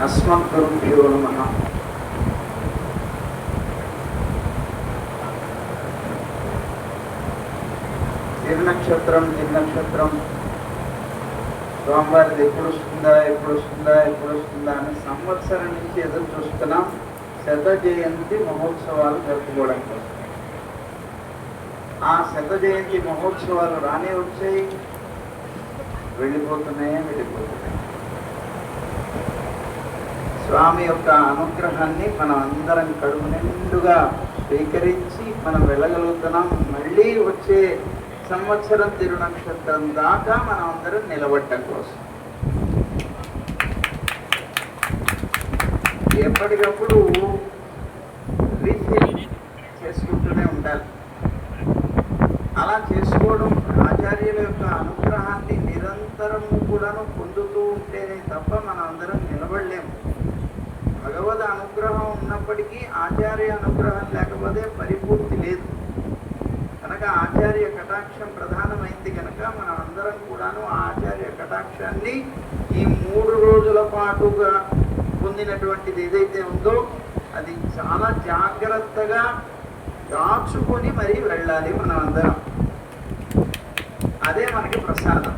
అస్మద్గురుభ్యో నమః. తిరునక్షత్రం స్వామివారిది ఎప్పుడు వస్తుందా అని సంవత్సరం నుంచి ఎదురు చూస్తున్నాం. శత జయంతి మహోత్సవాలు జరుపుకోవడం కోసం. ఆ శత జయంతి మహోత్సవాలు రానే వచ్చాయి, వెళ్ళిపోతున్నాయి. స్వామి యొక్క అనుగ్రహాన్ని మనం అందరం కడుపు నిండుగా స్వీకరించి మనం వెళ్ళగలుగుతున్నాం. మళ్ళీ వచ్చే సంవత్సరం తిరునక్షత్రం దాకా మనం అందరం నిలబడటం కోసం ఎప్పటికప్పుడు రీఫిల్ చేసుకుంటూనే ఉండాలి. అలా చేసుకోవడం ఆచార్యుల యొక్క అనుగ్రహాన్ని నిరంతరము కూడాను పొందుతూ ఉంటేనే తప్ప మనం అందరం నిలబడలేము. భగవద్ అనుగ్రహం ఉన్నప్పటికీ ఆచార్య అనుగ్రహం లేకపోతే పరిపూర్తి లేదు కనుక ఆచార్య కటాక్షం ప్రధానమైంది కనుక మనం అందరం కూడాను ఆచార్య కటాక్షాన్ని ఈ 3 రోజుల పాటుగా పొందినటువంటిది ఏదైతే ఉందో అది చాలా జాగ్రత్తగా దాచుకొని మరీ వెళ్ళాలి మనం అందరం. అదే మనకి ప్రసాదం.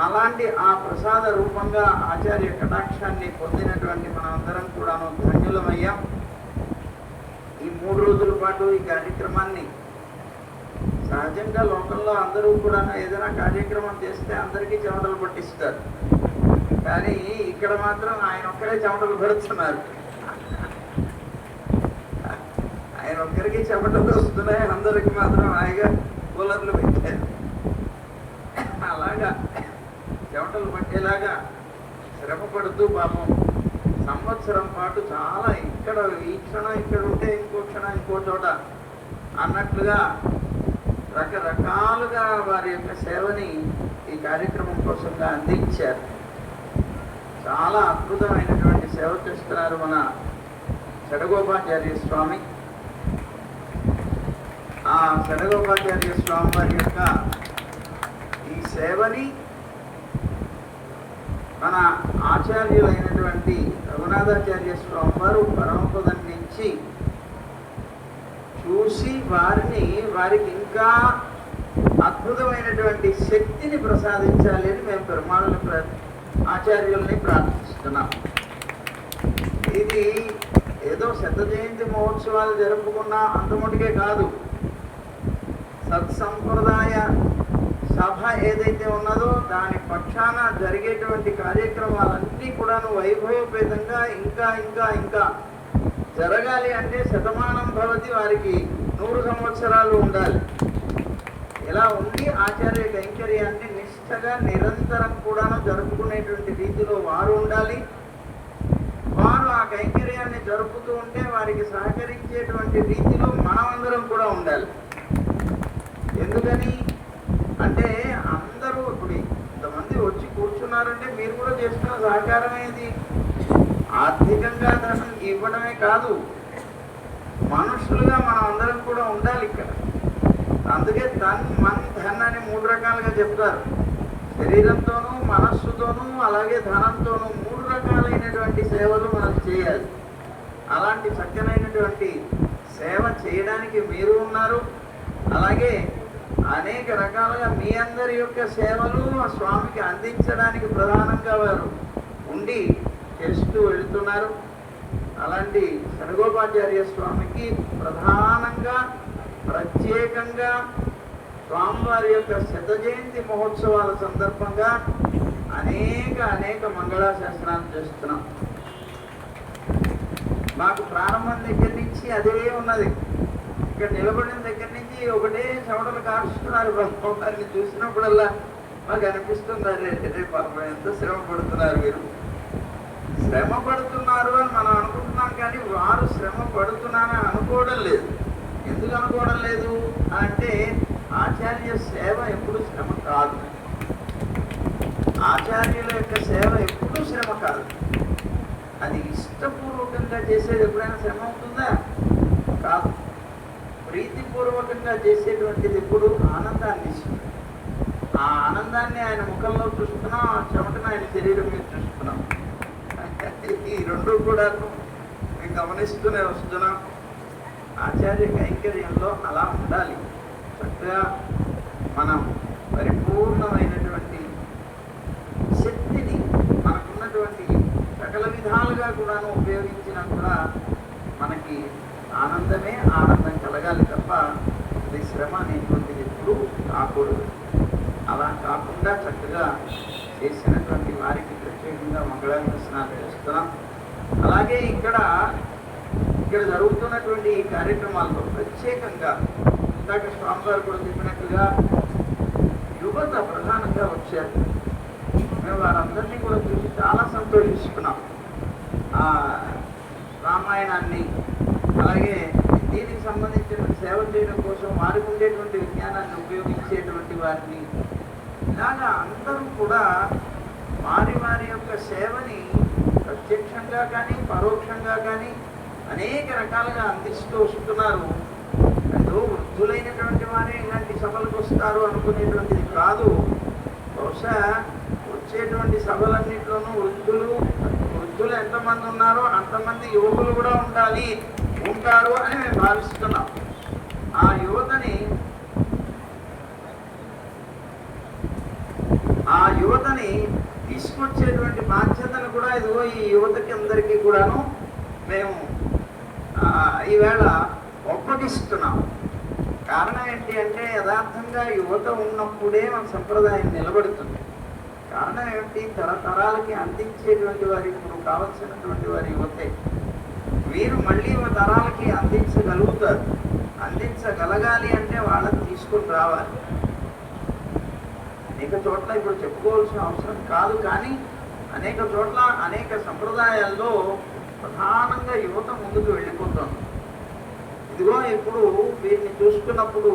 అలాంటి ఆ ప్రసాద రూపంగా ఆచార్య కటాక్షాన్ని పొందినటువంటి మనం అందరం కూడాను ధన్యులమయ్యాం. ఈ 3 రోజుల పాటు ఈ కార్యక్రమాన్ని సహజంగా లోకంలో అందరూ కూడా ఏదైనా కార్యక్రమం చేస్తే అందరికీ చెమటలు పట్టిస్తారు. కానీ ఇక్కడ మాత్రం ఆయన ఒక్కరే చెమటలు పడుతున్నారు. ఆయన ఒక్కరికి చెమటలు వస్తున్నాయి, అందరికి మాత్రం హాయిగా కూలర్లు పెట్టారు. అలాగా చెమటలు పట్టేలాగా శ్రమ పడుతూ పాపం సంవత్సరం పాటు చాలా ఇక్కడ ఈ క్షణం ఇక్కడ ఉంటే ఇంకో క్షణం ఇంకో చోట అన్నట్లుగా రకరకాలుగా వారి యొక్క సేవని ఈ కార్యక్రమం కోసంగా అందించారు. చాలా అద్భుతమైనటువంటి సేవ చేస్తున్నారు మన షడగోపాచార్య స్వామి. ఆ షడగోపాచార్య స్వామి వారి యొక్క ఈ సేవని మన ఆచార్యులైనటువంటి రఘునాథాచార్య స్వామి వారు పరమపదం నుంచి చూసి వారికి ఇంకా అద్భుతమైనటువంటి శక్తిని ప్రసాదించాలి అని మేము పెరుమాళ్ళని ఆచార్యుల్ని ప్రార్థిస్తున్నాం. ఇది ఏదో శత జయంతి మహోత్సవాలు జరుపుకున్న అంతముటికే కాదు, సత్సంప్రదాయ సభ ఏదైతే ఉన్నదో దాని పక్షాన జరిగేటువంటి కార్యక్రమాలన్నీ కూడాను వైభవపేతంగా ఇంకా ఇంకా ఇంకా జరగాలి అంటే శతమానం భవతి, వారికి 100 సంవత్సరాలు ఉండాలి. ఇలా ఉండి ఆచార్య కైంకర్యాన్ని నిష్ఠగా నిరంతరం కూడాను జరుపుకునేటువంటి రీతిలో వారు ఉండాలి. వారు ఆ కైంకర్యాన్ని జరుపుతూ ఉంటే వారికి సహకరించేటువంటి రీతిలో మనమందరం కూడా ఉండాలి. ఎందుకని అంటే అందరూ ఇప్పుడు ఇంతమంది వచ్చి కూర్చున్నారంటే మీరు కూడా చేస్తున్న సహకారమేది ఆర్థికంగా ధనం ఇవ్వడమే కాదు, మనుషులుగా మనం అందరం కూడా ఉండాలి ఇక్కడ. అందుకే మన్ ధన్ అని 3 రకాలుగా చెప్తారు. శరీరంతోనూ మనస్సుతోనూ అలాగే ధనంతోనూ 3 రకాలైనటువంటి సేవలు మనం చేయాలి. అలాంటి చక్కనైనటువంటి సేవ చేయడానికి మీరు ఉన్నారు. అలాగే అనేక రకాలుగా మీ అందరి యొక్క సేవలు ఆ స్వామికి అందించడానికి ప్రధానంగా వారు ఉండి చేస్తూ వెళుతున్నారు. అలాంటి షడగోపాచార్య స్వామికి ప్రధానంగా ప్రత్యేకంగా స్వామివారి యొక్క శత జయంతి మహోత్సవాల సందర్భంగా అనేక మంగళాశాసనాలు చేస్తున్నాం. మాకు ప్రారంభం దగ్గర నుంచి అదే ఉన్నది. ఇక్కడ నిలబడిన దగ్గర నుంచి ఒకటే చెమటలు కారుస్తున్నారు. వారిని చూసినప్పుడల్లా మాకు అనిపిస్తున్నారు, పాపం ఎంత శ్రమ పడుతున్నారు వీరు. శ్రమ పడుతున్నారు అని మనం అనుకుంటున్నాం కానీ వారు శ్రమ పడుతున్నారని అనుకోవడం లేదు. ఎందుకు అనుకోవడం లేదు అంటే ఆచార్య సేవ ఎప్పుడు శ్రమ కాదు. ఆచార్యుల యొక్క సేవ ఎప్పుడూ శ్రమ కాదు. అది ఇష్టపూర్వకంగా చేసేది ఎప్పుడైనా శ్రమ అవుతుందా? కాదు. ప్రీతిపూర్వకంగా చేసేటువంటిది ఎప్పుడు ఆనందాన్ని ఇస్తుంది. ఆ ఆనందాన్ని ఆయన ముఖంలో చూస్తున్నాం, ఆ చెమటను ఆయన శరీరం మీద చూస్తున్నాం. రెండు కూడా మేము గమనిస్తూనే వస్తున్నాం. ఆచార్య కైంకర్యంలో అలా ఉండాలి. చక్కగా మనం పరిపూర్ణమైనటువంటి శక్తిని మనకున్నటువంటి సకల విధాలుగా కూడాను ఉపయోగించినా కూడా మనకి ఆనందం కలగాలి తప్ప అది శ్రమ అనేటువంటిది ఎప్పుడు కాకూడదు. అలా కాకుండా చక్కగా చేసినటువంటి వారికి ప్రత్యేకంగా మంగళాశాసనాలు చేస్తున్నాం. అలాగే ఇక్కడ జరుగుతున్నటువంటి ఈ కార్యక్రమాల్లో ప్రత్యేకంగా ఇందాక స్వామివారు కూడా చెప్పినట్టుగా యువత ప్రధానంగా వచ్చారు. మేము వారందరినీ కూడా చూసి చాలా సంతోషిస్తున్నాం. రామాయణాన్ని అలాగే దీనికి సంబంధించిన సేవ చేయడం కోసం వారికి ఉండేటువంటి విజ్ఞానాన్ని ఉపయోగించేటువంటి వారిని ఇలాగా అందరూ కూడా వారి యొక్క సేవని ప్రత్యక్షంగా కానీ పరోక్షంగా కానీ అనేక రకాలుగా అందిస్తూ వస్తున్నారు. ఏదో వృద్ధులైనటువంటి వారే ఇలాంటి సభలకు వస్తారు అనుకునేటువంటిది కాదు. బహుశా వచ్చేటువంటి సభలన్నింటిలోనూ వృద్ధులు ఎంతమంది ఉన్నారో అంతమంది యువకులు కూడా ఉంటారు అని మేము భావిస్తున్నాం. ఆ యువతని తీసుకొచ్చేటువంటి బాధ్యతను కూడా ఇదిగో ఈ యువతకి అందరికీ కూడాను మేము ఈవేళ ఒప్పగిస్తున్నాం. కారణం ఏంటి అంటే యథార్థంగా యువత ఉన్నప్పుడే మన సంప్రదాయం నిలబడుతుంది. కారణం ఏమిటి? తరతరాలకి అందించేటువంటి వారి ఇప్పుడు కావలసినటువంటి వారి యువతే. వీరు మళ్ళీ తరాలకి అందించగలుగుతారు. అందించగలగాలి అంటే వాళ్ళని తీసుకుని రావాలి. అనేక చోట్ల ఇప్పుడు చెప్పుకోవాల్సిన అవసరం కాదు, కానీ అనేక చోట్ల అనేక సంప్రదాయాల్లో ప్రధానంగా యువత ముందుకు వెళ్ళిపోతుంది. ఇదిగో ఇప్పుడు వీరిని చూసుకున్నప్పుడు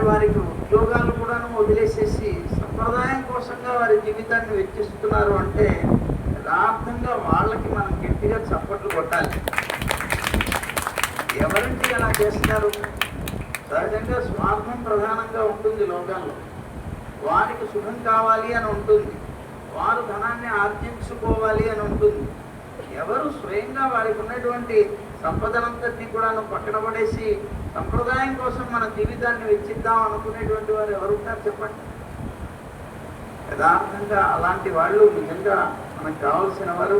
వారికి ఉద్యోగాలు కూడా వదిలేసేసి సంప్రదాయం కోసంగా వారి జీవితాన్ని వెచ్చిస్తున్నారు అంటే యథార్థంగా వాళ్ళకి మనం గట్టిగా చప్పట్లు కొట్టాలి. ఎవరంటే అలా చేస్తారు? సహజంగా స్వార్థం ప్రధానంగా ఉంటుంది లోకాల్లో. వారికి సుఖం కావాలి అని ఉంటుంది, వారు ధనాన్ని ఆర్జించుకోవాలి అని ఉంటుంది. ఎవరు స్వయంగా వారికి ఉన్నటువంటి సంపదనంతటినీ కూడా పక్కన పడేసి సంప్రదాయం కోసం మన జీవితాన్ని వెచ్చిద్దాం అనుకునేటువంటి వారు ఎవరుంటారు చెప్పండి? యథార్థంగా అలాంటి వాళ్ళు నిజంగా మనకు కావాల్సిన వారు.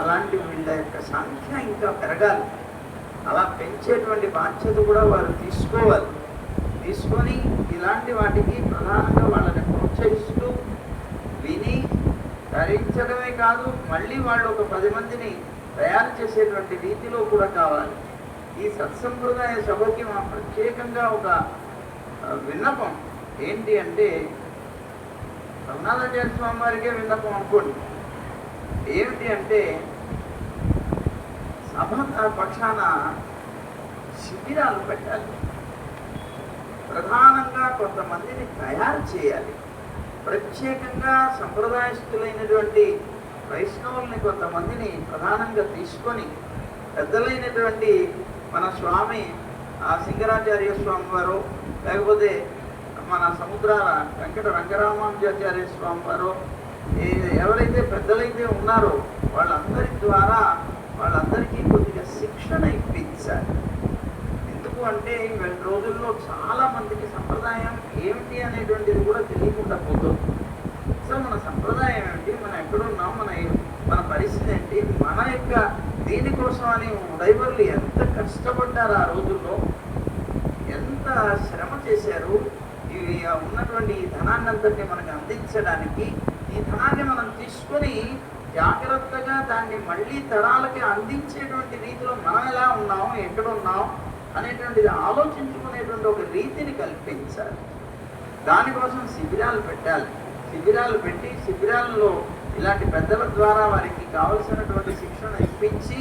అలాంటి వీళ్ళ యొక్క సంఖ్య ఇంకా పెరగాలి. అలా పెంచేటువంటి బాధ్యత కూడా వారు తీసుకోవాలి. తీసుకొని ఇలాంటి వాటికి ప్రధానంగా వాళ్ళని ప్రోత్సహిస్తూ విని ధరించడమే కాదు, మళ్ళీ వాళ్ళు ఒక 10 మందిని తయారు చేసేటువంటి రీతిలో కూడా కావాలి. ఈ సత్సంప్రదాయ సభకి మా ప్రత్యేకంగా ఒక విన్నపం ఏంటి అంటే, రఘునాథాచార్య స్వామి వారికే విన్నపం అనుకోండి. ఏమిటి అంటే, సభ పక్షాన శిబిరాలు పెట్టాలి. ప్రధానంగా కొంతమందిని తయారు చేయాలి. ప్రత్యేకంగా సంప్రదాయస్తులైనటువంటి వైష్ణవుల్ని కొంతమందిని ప్రధానంగా తీసుకొని పెద్దలైనటువంటి మన స్వామి సింగరాచార్య స్వామి వారు, లేకపోతే మన సముద్రాల వెంకట రంగరామానుజాచార్య స్వామి వారు, ఎవరైతే పెద్దలైతే ఉన్నారో వాళ్ళందరి ద్వారా వాళ్ళందరికీ కొద్దిగా శిక్షణ ఇప్పించాలి. ఎందుకు అంటే వీళ్ళ రోజుల్లో చాలా మందికి సంప్రదాయం ఏమిటి అనేటువంటిది కూడా తెలియకుండా పోతుంది. సో మన సంప్రదాయం ఏమిటి, మనం ఎక్కడున్నాం, మన పరిస్థితి ఏంటి, మన యొక్క దీనికోసం అని డ్రైవర్లు ఎంత కష్టపడ్డారు, ఆ రోజుల్లో ఎంత శ్రమ చేశారు. ఇవి ఉన్నటువంటి ఈ ధనాన్ని అంతటి మనకు అందించడానికి, ఈ ధనాన్ని మనం తీసుకొని జాగ్రత్తగా దాన్ని మళ్ళీ తరాలకి అందించేటువంటి రీతిలో మనం ఎలా ఉన్నాం, ఎక్కడున్నాం అనేటువంటిది ఆలోచించుకునేటువంటి ఒక రీతిని కల్పించాలి. దానికోసం శిబిరాలు పెట్టాలి. శిబిరాలు పెట్టి శిబిరాల్లో ఇలాంటి పెద్దల ద్వారా వారికి కావలసినటువంటి శిక్షణ ఇప్పించి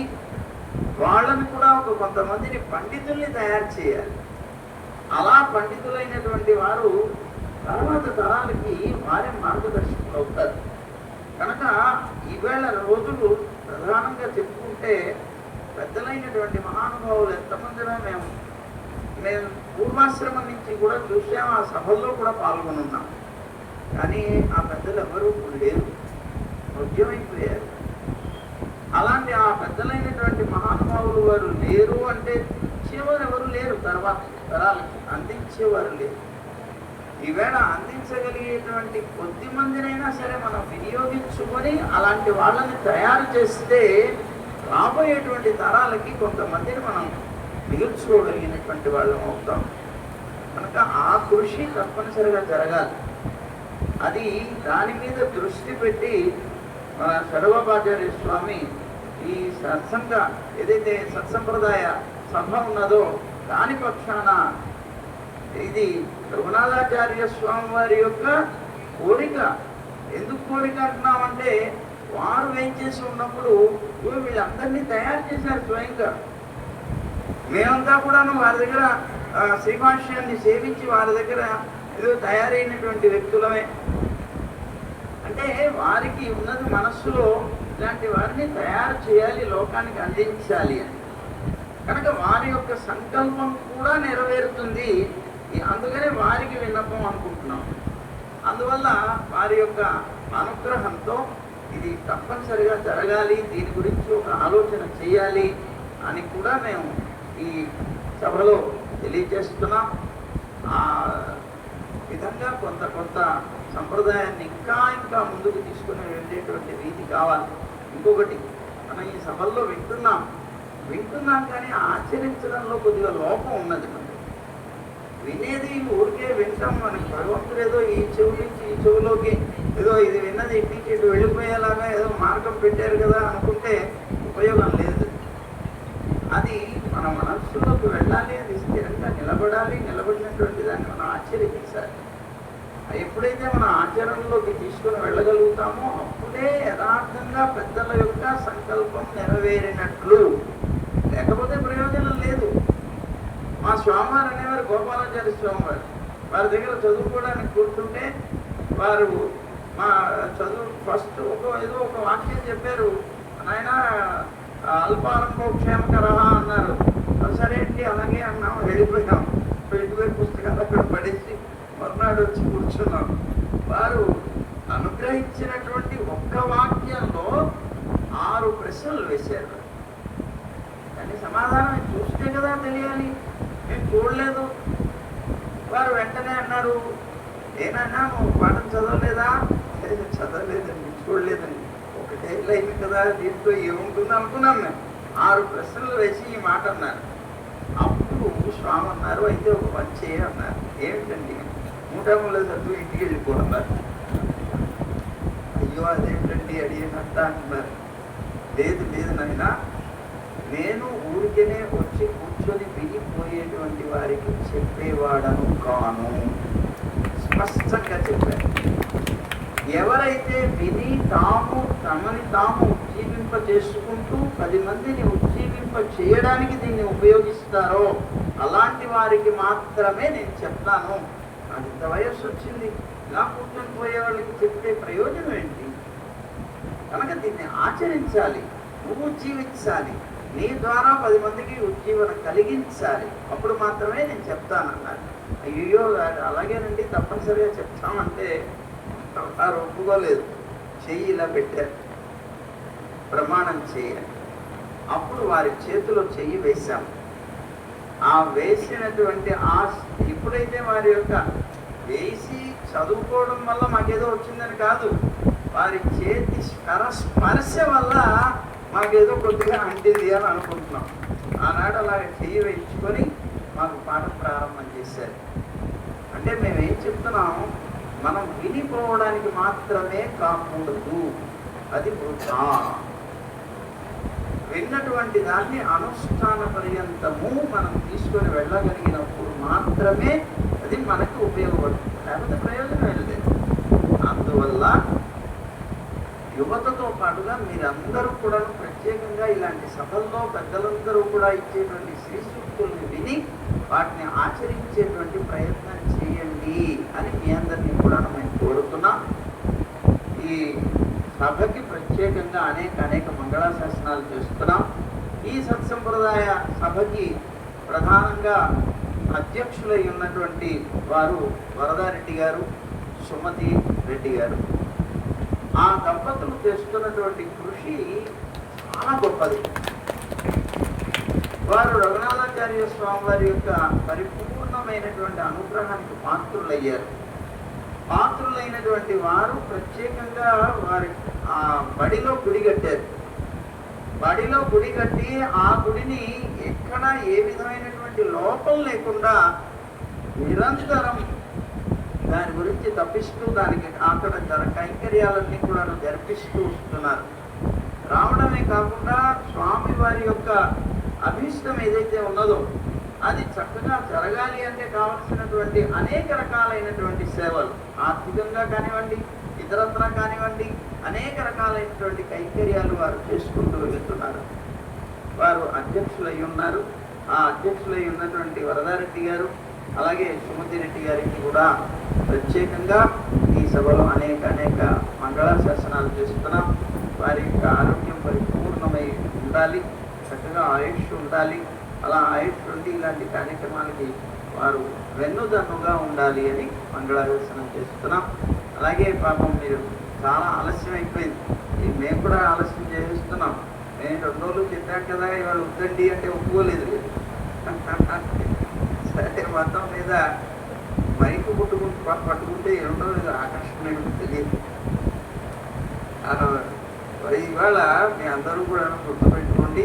వాళ్ళని కూడా కొంతమందిని పండితుల్ని తయారు చేయాలి. అలా పండితులైనటువంటి వారు తర్వాత తరాలకి వారే మార్గదర్శకులు అవుతారు. కనుక ఈవేళ రోజులు ప్రధానంగా చెప్పుకుంటే పెద్దలైనటువంటి మహానుభావులు ఎంతమందినో మేము పూర్వాశ్రమం నుంచి కూడా చూసాం, ఆ సభల్లో కూడా పాల్గొని ఉన్నాం. కానీ ఆ పెద్దలు ఎవరూ లేరు, మృత్యమైపోయారు. అలాంటి ఆ పెద్దలైనటువంటి మహానుభావులు వారు లేరు అంటే ఇచ్చేవారు ఎవరు లేరు, తర్వాత తరాలకి అందించేవారు లేరు. ఈవేళ అందించగలిగేటువంటి కొద్ది మందినైనా సరే మనం వినియోగించుకొని అలాంటి వాళ్ళని తయారు చేస్తే రాబోయేటువంటి తరాలకి కొంతమందిని మనం మిగుల్చుకోగలిగినటువంటి వాళ్ళం అవుతాం. కనుక ఆ కృషి తప్పనిసరిగా జరగాలి. అది దాని మీద దృష్టి పెట్టి మన సర్వపాచార్య స్వామి ఈ సత్సంగ ఏదైతే సత్సంప్రదాయ సభ ఉన్నదో దాని పక్షాన ఇది రఘునాథాచార్య స్వామి వారి యొక్క కోరిక. ఎందుకు కోరిక అంటున్నామంటే వారు ఏం చేసి ఉన్నప్పుడు వీళ్ళందరినీ తయారు చేశారు స్వయంగా. మేమంతా కూడాను వారి దగ్గర శ్రీభాష్యాన్ని సేవించి వారి దగ్గర ఏదో తయారైనటువంటి వ్యక్తులమే. అంటే వారికి ఉన్నది మనస్సులో ఇలాంటి వారిని తయారు చేయాలి, లోకానికి అందించాలి అని. కనుక వారి యొక్క సంకల్పం కూడా నెరవేరుతుంది. అందుకనే వారికి విన్నపం అనుకుంటున్నాం. అందువల్ల వారి యొక్క అనుగ్రహంతో ఇది తప్పనిసరిగా జరగాలి, దీని గురించి ఒక ఆలోచన చేయాలి అని కూడా మేము ఈ సభలో తెలియజేస్తున్నాం. ఆ విధంగా కొంత సంప్రదాయాన్ని ఇంకా ముందుకు తీసుకుని వెళ్ళేటువంటి రీతి కావాలి. ఇంకొకటి, మనం ఈ సభల్లో వింటున్నాం కానీ ఆచరించడంలో కొద్దిగా లోపం ఉన్నది. మనకి వినేది ఊరికే వింటాం, మనకి భగవంతుడు ఏదో ఈ చెవు నుంచి ఈ చెవులోకి ఏదో ఇది విన్నది ఇటు నుంచి ఇటు వెళ్ళిపోయేలాగా ఏదో మార్గం పెట్టారు కదా అనుకుంటే ఉపయోగం లేదు. అది మన మనస్సులోకి వెళ్ళాలి, అది స్థిరంగా నిలబడాలి. నిలబడినటువంటి దాన్ని మనం ఆచరించాలి. ఎప్పుడైతే మన ఆచరణలోకి తీసుకుని వెళ్ళగలుగుతామో అప్పుడే యథార్థంగా పెద్దల యొక్క సంకల్పం నెరవేరినట్లు. లేకపోతే ప్రయోజనం లేదు. మా స్వామివారు అనేవారు గోపాలాచార్య స్వామివారు, వారి దగ్గర చదువుకోవడానికి కూర్చుంటే వారు మా చదువు ఫస్ట్ ఏదో ఒక వాక్యం చెప్పారు. నాయన అల్పారంభోక్షేమకర అన్నారు. సరే అండి అలాగే అన్నాం, వెళ్ళిపోయాం. వెళ్ళిపోయి పుస్తకాలు అక్కడ పడేసి మర్నాడు వచ్చి కూర్చున్నాం. వారు అనుగ్రహించినటువంటి ఒక్క వాక్యంలో 6 ప్రశ్నలు వేశారు. కానీ సమాధానం చూస్తే కదా తెలియాలి, మేము చూడలేదు. వారు వెంటనే అన్నారు, ఏనన్నా నువ్వు పాఠం చదవలేదా? చదవలేదండి, చూడలేదండి. ఒకటే లైన్ కదా, దీంట్లో ఏముంటుంది అనుకున్నాం మేము. 6 ప్రశ్నలు వేసి ఈ మాట అన్నారు. అప్పుడు స్వామి అన్నారు, అయితే ఒక పని చేయ అన్నారు. ఏమిటండి? 3 చదువు ఇంటికి వెళ్ళిపోతున్నారు. అయ్యో అదేమిటండి అడిగినట్ట అంటున్నారు. లేదు నాయన, నేను ఊరికేనే వచ్చి కూర్చొని వినిపోయేటువంటి వారికి చెప్పేవాడను కాను. స్పష్టంగా చెప్పారు. ఎవరైతే విని తమని తాము ఉజ్జీవింప చేసుకుంటూ 10 మందిని ఉజ్జీవింప చేయడానికి దీన్ని ఉపయోగిస్తారో అలాంటి వారికి మాత్రమే నేను చెప్తాను. నాకు ఇంత వయస్సు వచ్చింది, ఇలా కూర్చొని పోయే వాళ్ళకి చెప్తే ప్రయోజనం ఏంటి? కనుక దీన్ని ఆచరించాలి, నువ్వు జీవించాలి, నీ ద్వారా 10 మందికి ఉజ్జీవన కలిగించాలి. అప్పుడు మాత్రమే నేను చెప్తానన్నారు. అయ్యో అలాగేనండి తప్పనిసరిగా చెప్తామంటే వారు ఒప్పుకోలేదు. చెయ్యి ఇలా పెట్టారు, ప్రమాణం చేయాలి. అప్పుడు వారి చేతిలో చెయ్యి వేశాం. ఆ వేసినటువంటి ఎప్పుడైతే వారి యొక్క వేసి చదువుకోవడం వల్ల మాకేదో వచ్చిందని కాదు, వారి చేతి స్పర్శ వల్ల మాకేదో కొద్దిగా అంటింది అని అనుకుంటున్నాం. ఆనాడు అలా చెయ్యి వేయించుకొని మాకు పాఠం ప్రారంభం చేశారు. అంటే మేమేం చెప్తున్నాం, మనం వినిపోవడానికి మాత్రమే కాకూడదు, అది వృధా. విన్నటువంటి దాన్ని అనుష్ఠాన పర్యంతము మనం తీసుకొని వెళ్ళగలిగినప్పుడు మాత్రమే అది మనకు ఉపయోగపడుతుంది, లేకపోతే ప్రయోజనం లేదు. అందువల్ల యువతతో పాటుగా మీరందరూ కూడా ప్రత్యేకంగా ఇలాంటి సభల్లో పెద్దలందరూ కూడా ఇచ్చేటువంటి శ్రీ సూక్తుల్ని విని వాటిని ఆచరించేటువంటి ప్రయత్నం చేయండి అని మీ అందరినీ కూడా మేము కోరుతున్నాం. ఈ సభకి ప్రత్యేకంగా అనేక మంగళాశాసనాలు చేస్తున్నాం. ఈ సత్సంప్రదాయ సభకి ప్రధానంగా అధ్యక్షులై ఉన్నటువంటి వారు వరదారెడ్డి గారు, సుమతి రెడ్డి గారు. ఆ దంపతులు చేస్తున్నటువంటి కృషి చాలా గొప్పది. వారు రఘునాథాచార్య స్వామి వారి యొక్క పరిపూర్ణమైనటువంటి అనుగ్రహానికి పాత్రులయ్యారు. పాత్రులైనటువంటి వారు ప్రత్యేకంగా వారి ఆ బడిలో గుడి కట్టారు. బడిలో గుడి కట్టి ఆ గుడిని ఎక్కడ ఏ విధమైనటువంటి లోపం లేకుండా నిరంతరం దాని గురించి తప్పిస్తూ దానికి అక్కడ కైంకర్యాలన్నీ కూడా జరిపిస్తూ వస్తున్నారు. రావడమే కాకుండా స్వామి వారి యొక్క అభీష్టం ఏదైతే ఉన్నదో అది చక్కగా జరగాలి అంటే కావలసినటువంటి అనేక రకాలైనటువంటి సేవలు, ఆర్థికంగా కానివ్వండి, ఇతరత్ర కానివ్వండి, అనేక రకాలైనటువంటి కైంకర్యాలు వారు చేసుకుంటూ వెళుతున్నారు. వారు అధ్యక్షులై ఉన్నారు. ఆ అధ్యక్షులై ఉన్నటువంటి వరదారెడ్డి గారు, అలాగే సుమతి రెడ్డి గారికి కూడా ప్రత్యేకంగా ఈ సభలో అనేక మంగళాశాసనాలు చేస్తున్నాం. వారి యొక్క ఆరోగ్యం పరిపూర్ణమై ఉండాలి, చక్కగా ఆయుష్ ఉండాలి. అలా ఆయుష్ ఉండి ఇలాంటి కార్యక్రమాలకి వారు వెన్నుదన్నుగా ఉండాలి అని మంగళాశాసనం చేస్తున్నాం. అలాగే పాపం మీరు చాలా ఆలస్యం అయిపోయింది, మేము కూడా ఆలస్యం చేస్తున్నాం. నేను 2 రోజులు చెప్పాను కదా ఇవాళ వద్దండి అంటే ఒప్పుకోలేదు. సరే, మొత్తం మీద మైకు పట్టుకుంటే ఏముండో ఆకర్షణ తెలియదు. ఇవాళ మీ అందరూ కూడా గుర్తుపెట్టుకోండి,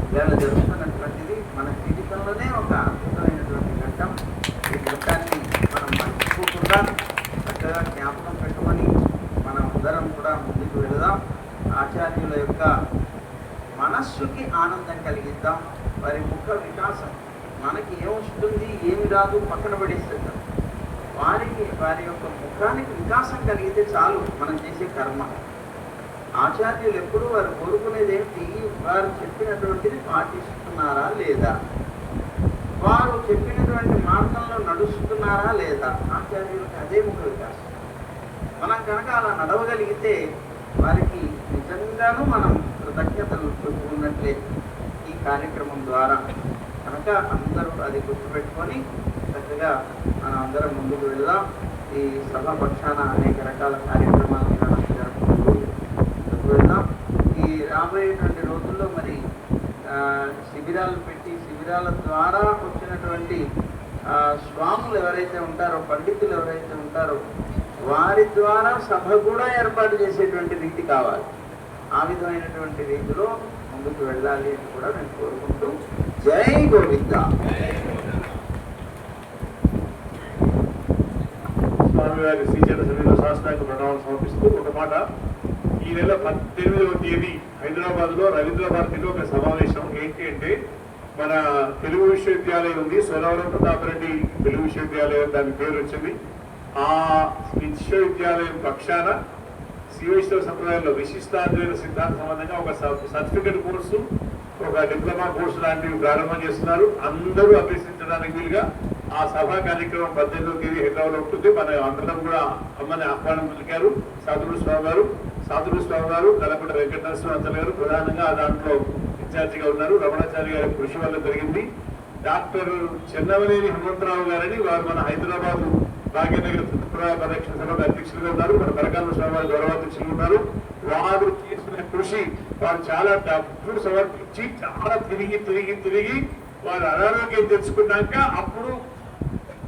ఇవాళ జరుగుతున్నటువంటిది మన జీవితంలోనే ఒక అద్భుతమైనటువంటి ఘట్టం. ఈ ఘట్టాన్ని మనం మర్చిపోకుండా చక్కగా జ్ఞాపకం పెట్టుకొని మనం అందరం కూడా ముందుకు వెళదాం. ఆచార్యుల యొక్క మనస్సుకి ఆనందం కలిగిద్దాం. వారి ముఖ వికాసం, మనకి ఏమొస్తుంది ఏమి రాదు పక్కన పడేస్తుంటాం. వారి యొక్క ముఖానికి వికాసం కలిగితే చాలు మనం చేసే కర్మ. ఆచార్యులు ఎప్పుడు వారు కోరుకునేది ఏంటి? వారు చెప్పినటువంటిది పాటిస్తున్నారా లేదా, వారు చెప్పినటువంటి మార్గంలో నడుస్తున్నారా లేదా, ఆచార్యులకి అదే ముఖ వికాసం. మనం కనుక అలా నడవగలిగితే వారికి నిజంగానూ మనం కృతజ్ఞతలు చెప్పుకున్నట్లే ఈ కార్యక్రమం ద్వారా. కనుక అందరూ అది గుర్తుపెట్టుకొని చక్కగా మనం అందరం ముందుకు వెళ్దాం. ఈ సభా పక్షాన అనేక రకాల కార్యక్రమాలు జరుపుకుంటూ వెళ్దాం. ఈ రాబోయేటువంటి రోజుల్లో మరి శిబిరాలు పెట్టి, శిబిరాల ద్వారా వచ్చినటువంటి స్వాములు ఎవరైతే ఉంటారో, పండితులు ఎవరైతే ఉంటారో వారి ద్వారా సభ కూడా ఏర్పాటు చేసేటువంటి రీతి కావాలి. ఆ విధమైనటువంటి రీతిలో ముందుకు వెళ్ళాలి అని కూడా నేను కోరుకుంటూ, జై గోవింద. స్వామివారి శ్రీచరణ సన్నిధిలో శాస్త్రానికి ప్రణామాలు సమర్పిస్తూ ఒక మాట. ఈ నెల 18వ తేదీ హైదరాబాద్లో రవీంద్ర భారతిలో ఒక సమావేశం. ఏంటి అంటే మన తెలుగు విశ్వవిద్యాలయం ఉంది, సోనవరం ప్రతాప్ రెడ్డి తెలుగు విశ్వవిద్యాలయం దాని పేరు వచ్చింది. ఆ విశ్వవిద్యాలయం పక్షాన శ్రీవైష్ణవ సంప్రదాయంలో విశిష్టాద్వైత సిద్ధాంత సంబంధంగా ఒక సర్టిఫికెట్ కోర్సు, ఒక డిప్లొమా కోర్సు లాంటివి ప్రారంభం చేస్తున్నారు. అందరూ అభ్యసించడానికి వీలుగా ఆ సభా కార్యక్రమం 18వ తేదీ హైదరాబాద్లో ఉంటుంది. మన అందరం కూడా అమ్మని ఆహ్వానం పలికారు. సాధుడు స్వామి గారు, కలపట వెంకటేశ్వర గారు ప్రధానంగా దాంట్లో ఇన్ఛార్జిగా ఉన్నారు. రమణాచారి గారి కృషి వల్ల జరిగింది. డాక్టర్ చెన్నమనేని హనుమంతరావు గారని వారు మన హైదరాబాద్ భాగ్యనగర్ తృప్రాయ పరిరక్షణ సభకు అధ్యక్షులుగా ఉన్నారు. మన పరకాల స్వామి వారి గౌరవాధ్యక్షులు ఉన్నారు. వారు చేసిన కృషి, వారు చాలా డబ్బులు సమర్పించి చాలా తిరిగి వారు అనారోగ్యం తెచ్చుకున్నాక అప్పుడు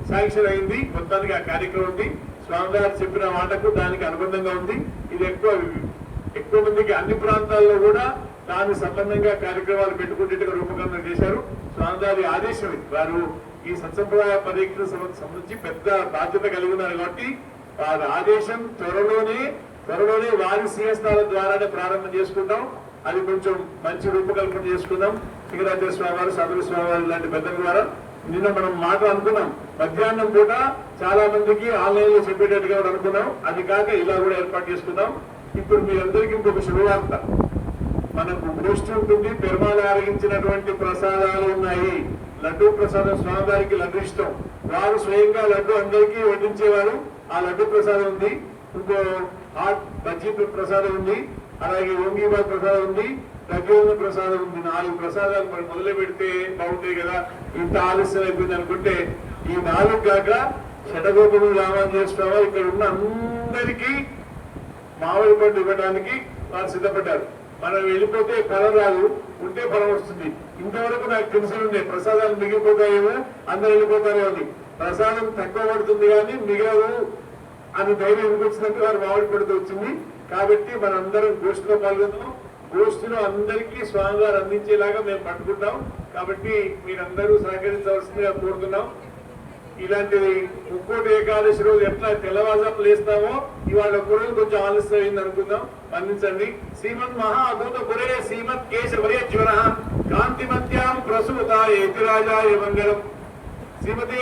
శాంక్షన్ అయింది. మొత్తానికి ఆ కార్యక్రమం ఉంది. స్వామి గారు చెప్పిన మాటకు దానికి అనుబంధంగా ఉంది. ఇది ఎక్కువ మందికి అన్ని ప్రాంతాల్లో కూడా దాని సంబంధంగా కార్యక్రమాలు పెట్టుకునేట్టుగా రూపకల్పన చేశారు. స్వామి గారి ఆదేశం ఇది. వారు ఈ సత్సంప్రదాయ పరీక్ష సంబంధించి పెద్ద బాధ్యత కలిగి ఉన్నారు కాబట్టి వారి ఆదేశం త్వరలోనే వారి శ్రీహస్తాల ద్వారానే ప్రారంభం చేసుకుంటాం. అది కొంచెం మంచి రూపకల్పన చేసుకుందాం. సింగరాజేశ్వర స్వామి వారు, సాధుల స్వామి వారు లాంటి పెద్దల ద్వారా నిన్న మనం మాట అనుకున్నాం. మధ్యాహ్నం పూట చాలా మందికి ఆన్లైన్ లో చెప్పేటట్టుగా కూడా అనుకున్నాం. అది కాక ఇలా కూడా ఏర్పాటు చేసుకుందాం. ఇప్పుడు మీరందరికీ ఇంకొక శుభవార్త. మనకు గోష్ఠి ఉంటుంది. పెరుమాళ ఆరగించినటువంటి ప్రసాదాలు ఉన్నాయి. లడ్డూ ప్రసాదం, స్వామి వారికి లడ్డు ఇష్టం. వారు స్వయంగా లడ్డు అందరికీ వడ్డించేవారు. ఆ లడ్డు ప్రసాదం ఉంది. ఇంకో హాట్ బజ్జీ ప్రసాదం ఉంది. అలాగే ఓంగీబాద్ ప్రసాదం ఉంది. దగ్గర ప్రసాదం ఉంది. 4 ప్రసాదాలు మనం మొదలు పెడితే బాగుంటాయి కదా. ఇంత ఆలస్యం అయిపోయింది అనుకుంటే ఈ 4 కాక షటగోపము రామాంజనేయ వారు ఇక్కడ ఉన్న అందరికీ మామిడి పండు ఇవ్వడానికి వారు సిద్ధపడ్డారు. మనం వెళ్ళిపోతే ఫలం రాదు, ఉంటే ఫలం వస్తుంది. ఇంతవరకు నాకు టెన్షన్ ఉండే ప్రసాదాలు మిగిలిపోతాయేమో, అందరు వెళ్ళిపోతారేమో అని. ప్రసాదం తక్కువ పడుతుంది కానీ మిగలదు అని ధైర్యం ఎందుకు వారు మామిడి పడుతూ వచ్చింది. కాబట్టి మనందరం గోష్ఠిలో పాల్గొందాం. గోష్ఠిలో అందరికీ స్వామివారు అందించేలాగా మేము పట్టుకుంటాం. కాబట్టి మీరందరూ సహకరించవలసిందిగా కోరుతున్నాం. ఇలాంటిది ముక్కోటి ఏకాదశి రోజు ఎట్లా తెల్లవారుజామున లేస్తామో ఇవాళ ఒక్కరోజు కొంచెం ఆలస్యం అయింది అనుకుందాం, మన్నించండి. శ్రీమన్ మహాభూత పురే శ్రీమత్ కేశవరేజ్వర కాంతిమత్యాం ప్రసూతాయేతి రాజాయ మంగళం. శ్రీమతే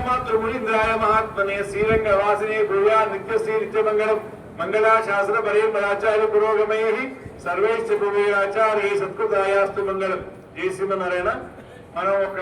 మాతృమునీంద్రాయ మహాత్మనే శ్రీరంగ వాసినే భూయా నిత్యశ్రీ నిత్యమంగళం. మంగళాశాసన పరేపరాచార్య పురోగమై సర్వైశ్చ పురోగమాచార్య సత్కృతాయాస్తు మంగళం. జై శ్రీమన్నారాయణ. మనం ఒక